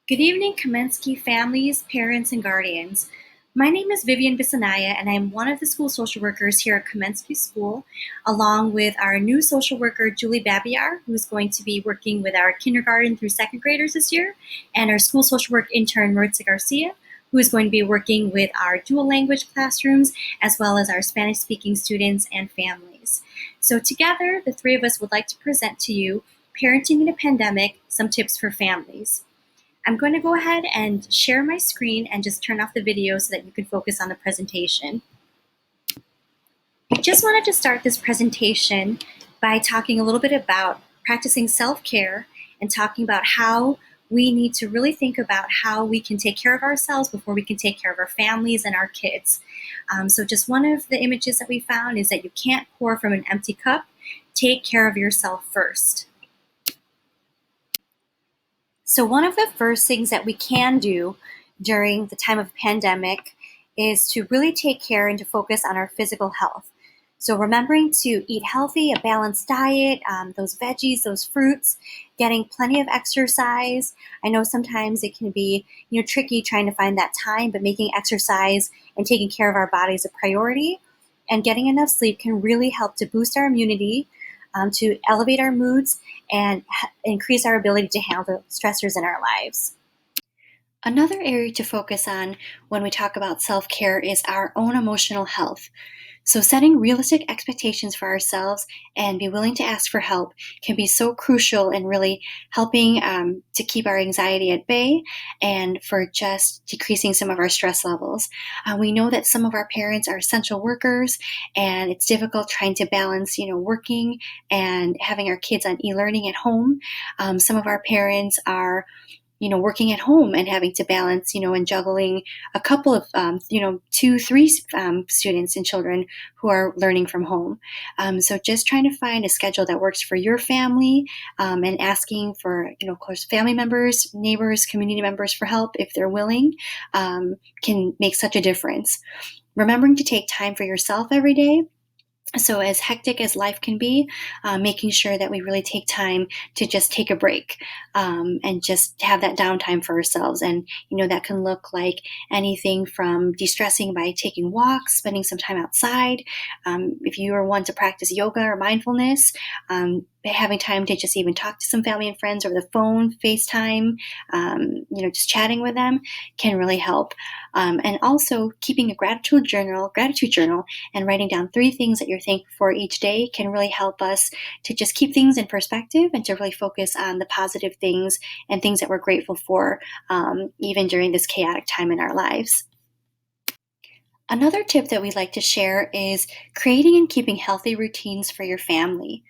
Good evening, Kamensky families, parents, and guardians. My name is Vivian Bisanaya, and I'm one of the school social workers here at Kamensky School, along with our new social worker, Julie Babiar, who's going to be working with our kindergarten through second graders this year, and our school social work intern, Maritza Garcia, who is going to be working with our dual language classrooms, as well as our Spanish-speaking students and families. So together, the three of us would like to present to you Parenting in a Pandemic, Some Tips for Families. I'm going to go ahead and share my screen and just turn off the video so that you can focus on the presentation. I just wanted to start this presentation by talking a little bit about practicing self-care and talking about how we need to really think about how we can take care of ourselves before we can take care of our families and our kids. So just one of the images that we found is that you can't pour from an empty cup. Take care of yourself first. So one of the first things that we can do during the time of a pandemic is to really take care and to focus on our physical health. So remembering to eat healthy, a balanced diet, those veggies, those fruits, getting plenty of exercise. I know sometimes it can be tricky trying to find that time, but making exercise and taking care of our bodies a priority. And getting enough sleep can really help to boost our immunity, to elevate our moods, and increase our ability to handle stressors in our lives. Another area to focus on when we talk about self-care is our own emotional health. So setting realistic expectations for ourselves and be willing to ask for help can be so crucial in really helping to keep our anxiety at bay and for just decreasing some of our stress levels. We know that some of our parents are essential workers, and it's difficult trying to balance, working and having our kids on e-learning at home. Some of our parents are working at home and having to balance, and juggling a couple of, 2, 3 students and children who are learning from home. So just trying to find a schedule that works for your family, and asking for, of course, family members, neighbors, community members for help if they're willing, can make such a difference. Remembering to take time for yourself every day. So as hectic as life can be, making sure that we really take time to just take a break, and just have that downtime for ourselves. And, that can look like anything from de-stressing by taking walks, spending some time outside. If you are one to practice yoga or mindfulness, having time to just even talk to some family and friends over the phone, FaceTime, just chatting with them can really help. And also keeping a gratitude journal, and writing down 3 things that you're thankful for each day can really help us to just keep things in perspective and to really focus on the positive things and things that we're grateful for, even during this chaotic time in our lives. Another tip that we'd like to share is creating and keeping healthy routines for your family.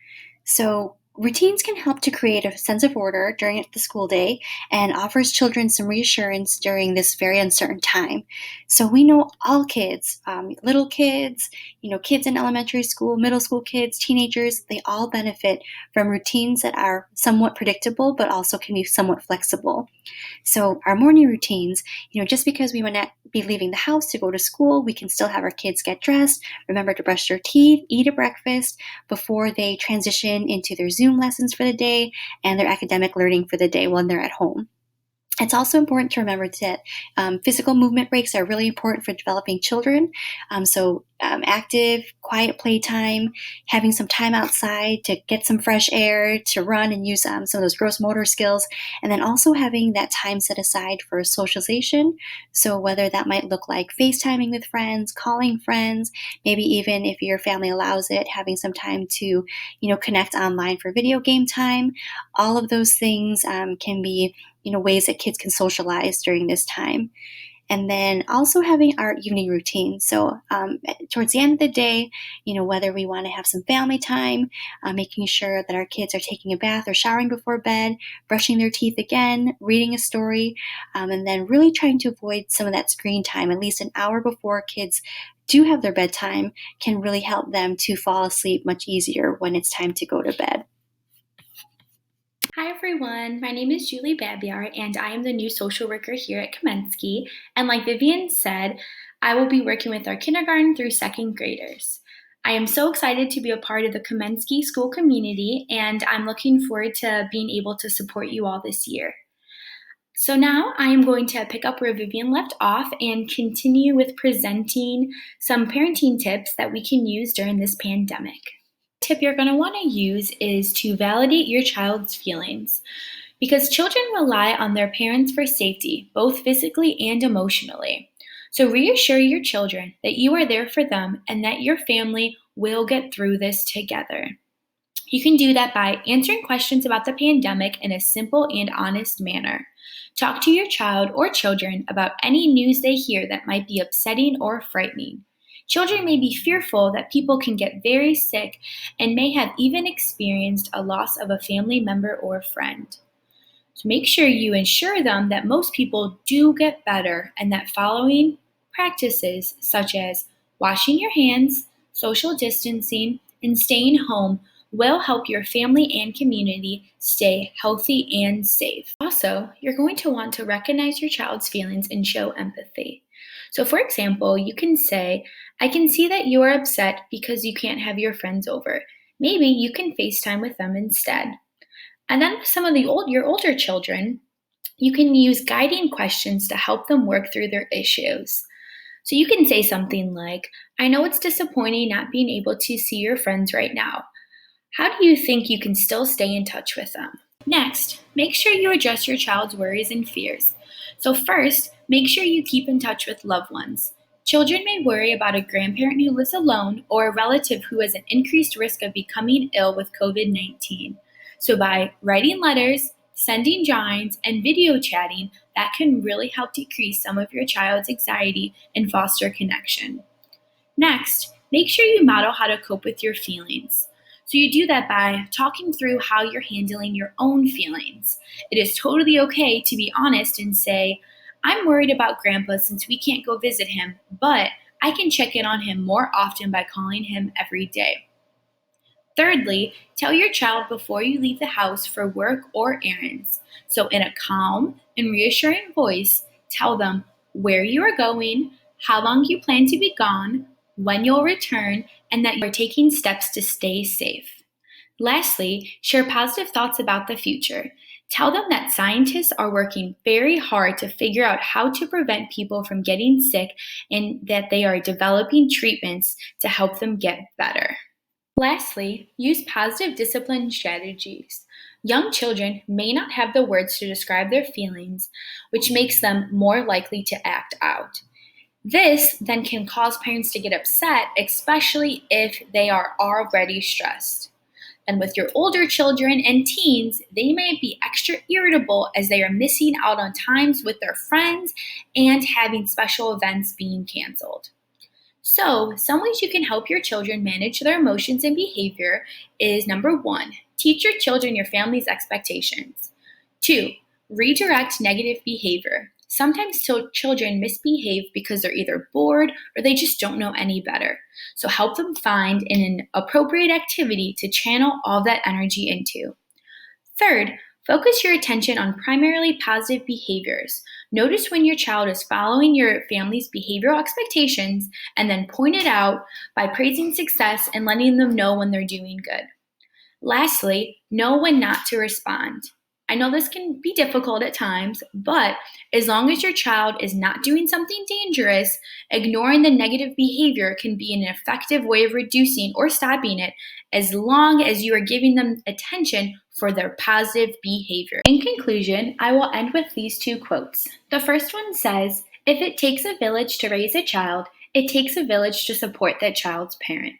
So routines can help to create a sense of order during the school day and offers children some reassurance during this very uncertain time. So we know all kids, little kids, kids in elementary school, middle school kids, teenagers, they all benefit from routines that are somewhat predictable, but also can be somewhat flexible. So our morning routines, just because we might not be leaving the house to go to school, we can still have our kids get dressed, remember to brush their teeth, eat a breakfast before they transition into their Zoom lessons for the day and their academic learning for the day when they're at home. It's also important to remember that physical movement breaks are really important for developing children. Active, quiet playtime, having some time outside to get some fresh air, to run and use some of those gross motor skills, and then also having that time set aside for socialization. So whether that might look like FaceTiming with friends, calling friends, maybe even if your family allows it, having some time to, connect online for video game time. All of those things can be ways that kids can socialize during this time. And then also having our evening routine. So towards the end of the day, whether we want to have some family time, making sure that our kids are taking a bath or showering before bed, brushing their teeth again, reading a story, and then really trying to avoid some of that screen time, at least an hour before kids do have their bedtime, can really help them to fall asleep much easier when it's time to go to bed. Hi everyone, my name is Julie Babiar and I am the new social worker here at Kamensky. And like Vivian said, I will be working with our kindergarten through second graders. I am so excited to be a part of the Kamensky school community and I'm looking forward to being able to support you all this year. So now I am going to pick up where Vivian left off and continue with presenting some parenting tips that we can use during this pandemic. Tip you're going to want to use is to validate your child's feelings because children rely on their parents for safety, both physically and emotionally. So reassure your children that you are there for them and that your family will get through this together. You can do that by answering questions about the pandemic in a simple and honest manner. Talk to your child or children about any news they hear that might be upsetting or frightening. Children may be fearful that people can get very sick and may have even experienced a loss of a family member or friend. So make sure you ensure them that most people do get better and that following practices such as washing your hands, social distancing, and staying home will help your family and community stay healthy and safe. Also, you're going to want to recognize your child's feelings and show empathy. So, for example, you can say, I can see that you are upset because you can't have your friends over. Maybe you can FaceTime with them instead. And then with some of your older children, you can use guiding questions to help them work through their issues. So you can say something like, I know it's disappointing not being able to see your friends right now. How do you think you can still stay in touch with them? Next, make sure you address your child's worries and fears. So first, make sure you keep in touch with loved ones. Children may worry about a grandparent who lives alone or a relative who has an increased risk of becoming ill with COVID-19. So by writing letters, sending drawings, and video chatting, that can really help decrease some of your child's anxiety and foster connection. Next, make sure you model how to cope with your feelings. So you do that by talking through how you're handling your own feelings. It is totally okay to be honest and say, I'm worried about Grandpa since we can't go visit him, but I can check in on him more often by calling him every day. Thirdly, tell your child before you leave the house for work or errands. So, in a calm and reassuring voice, tell them where you are going, how long you plan to be gone, when you'll return, and that you are taking steps to stay safe. Lastly, share positive thoughts about the future. Tell them that scientists are working very hard to figure out how to prevent people from getting sick and that they are developing treatments to help them get better. Lastly, use positive discipline strategies. Young children may not have the words to describe their feelings, which makes them more likely to act out. This then can cause parents to get upset, especially if they are already stressed. And with your older children and teens, they may be extra irritable as they are missing out on times with their friends and having special events being canceled. So, some ways you can help your children manage their emotions and behavior is number one, teach your children your family's expectations. Two, redirect negative behavior. Sometimes children misbehave because they're either bored or they just don't know any better. So, help them find an appropriate activity to channel all that energy into. Third, focus your attention on primarily positive behaviors. Notice when your child is following your family's behavioral expectations and then point it out by praising success and letting them know when they're doing good. Lastly, know when not to respond. I know this can be difficult at times, but as long as your child is not doing something dangerous, ignoring the negative behavior can be an effective way of reducing or stopping it as long as you are giving them attention for their positive behavior. In conclusion, I will end with these two quotes. The first one says, if it takes a village to raise a child, it takes a village to support that child's parent.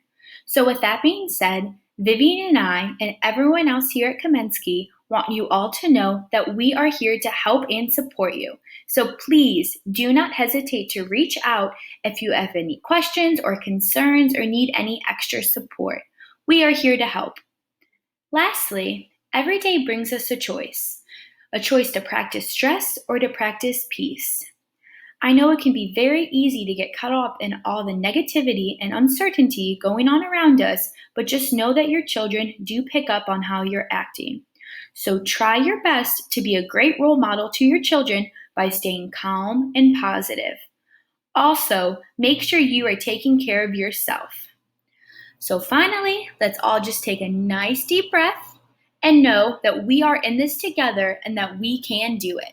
So with that being said, Vivian and I, and everyone else here at Kamensky, want you all to know that we are here to help and support you. So please do not hesitate to reach out if you have any questions or concerns or need any extra support. We are here to help. Lastly, every day brings us a choice to practice stress or to practice peace. I know it can be very easy to get caught up in all the negativity and uncertainty going on around us, but just know that your children do pick up on how you're acting. So try your best to be a great role model to your children by staying calm and positive. Also, make sure you are taking care of yourself. So finally, let's all just take a nice deep breath and know that we are in this together and that we can do it.